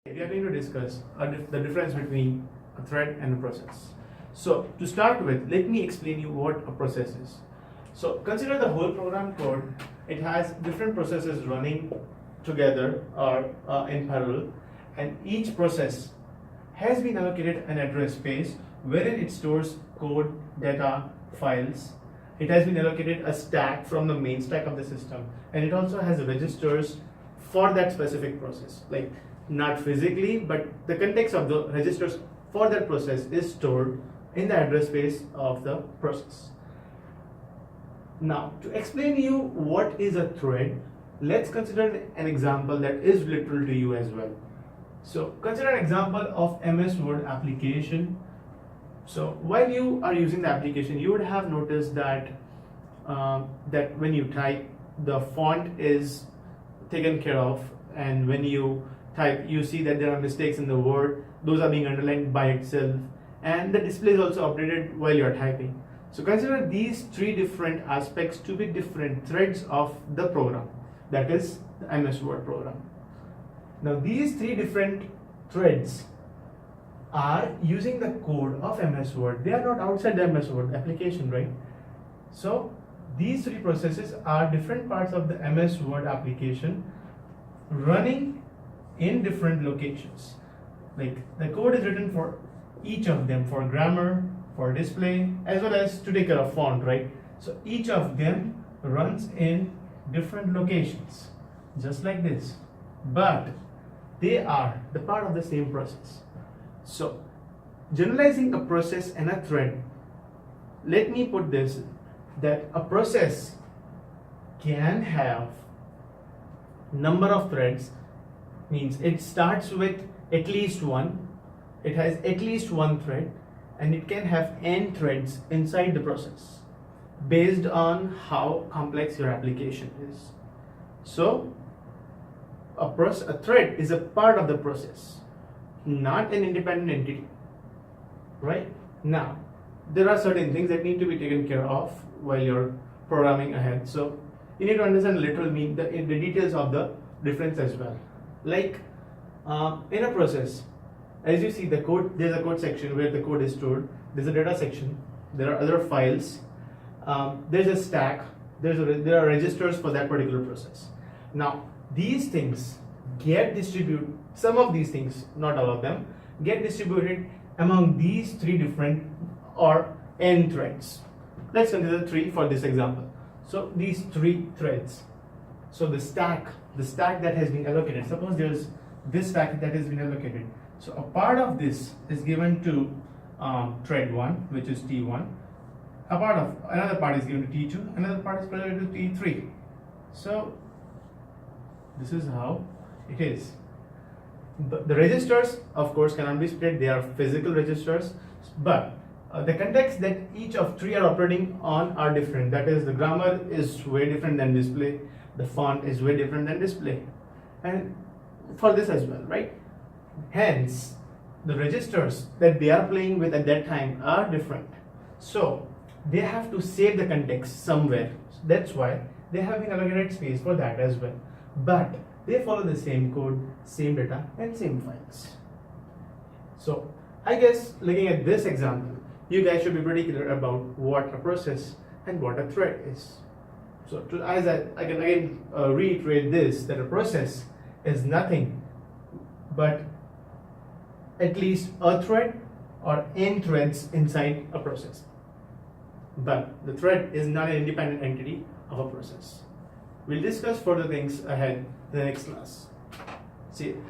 We are going to discuss the difference between a thread and a process. So to start with, let me explain you what a process is. So consider the whole program code. It has different processes running together or in parallel, and each process has been allocated an address space wherein it stores code, data, files. It has been allocated a stack from the main stack of the system, and it also has registers for that specific process, like not physically, but the context of the registers for that process is stored in the address space of the process. Now, to explain you what is a thread, let's consider an example that is literal to you as well. So consider an example of MS Word application. So while you are using the application, you would have noticed that that when you type, the font is taken care of, and when you type, you see that there are mistakes in the word. Those are being underlined by itself, and the display is also updated while you are typing. So consider these three different aspects to be different threads of the program, that is the MS Word program. Now these three different threads are using the code of MS Word. They are not outside the MS Word application, right? So these three processes are different parts of the MS Word application running in different locations. Like the code is written for each of them, for grammar, for display, as well as to take care of font, right? So each of them runs in different locations, just like this, but they are the part of the same process. So generalizing a process and a thread, let me put this, that a process can have number of threads, means it starts with at least one, it has at least one thread, and it can have n threads inside the process based on how complex your application is. So a thread is a part of the process, not an independent entity, right? Now there are certain things that need to be taken care of while you're programming ahead, so you need to understand literal mean the details of the difference as well. Like in a process, as you see the code, there's a code section where the code is stored, there's a data section, there are other files, there's a stack, there are registers for that particular process. Now these things get distributed, some of these things, not all of them, get distributed among these three different or n threads. Let's consider three for this example. So these three threads, so the stack that has been allocated, suppose there's this stack that has been allocated, so a part of this is given to thread 1, which is T1, another part is given to T2, another part is given to T3. So this is how it is. The registers, of course, cannot be split, they are physical registers, but the context that each of three are operating on are different. That is, the grammar is way different than display, the font is way different than display, and for this as well, right? Hence, the registers that they are playing with at that time are different. So they have to save the context somewhere. That's why they have been allocated space for that as well. But they follow the same code, same data, and same files. So I guess looking at this example, you guys should be pretty clear about what a process and what a thread is. So as I can again reiterate this, that a process is nothing but at least a thread or n threads inside a process. But the thread is not an independent entity of a process. We'll discuss further things ahead in the next class. See you.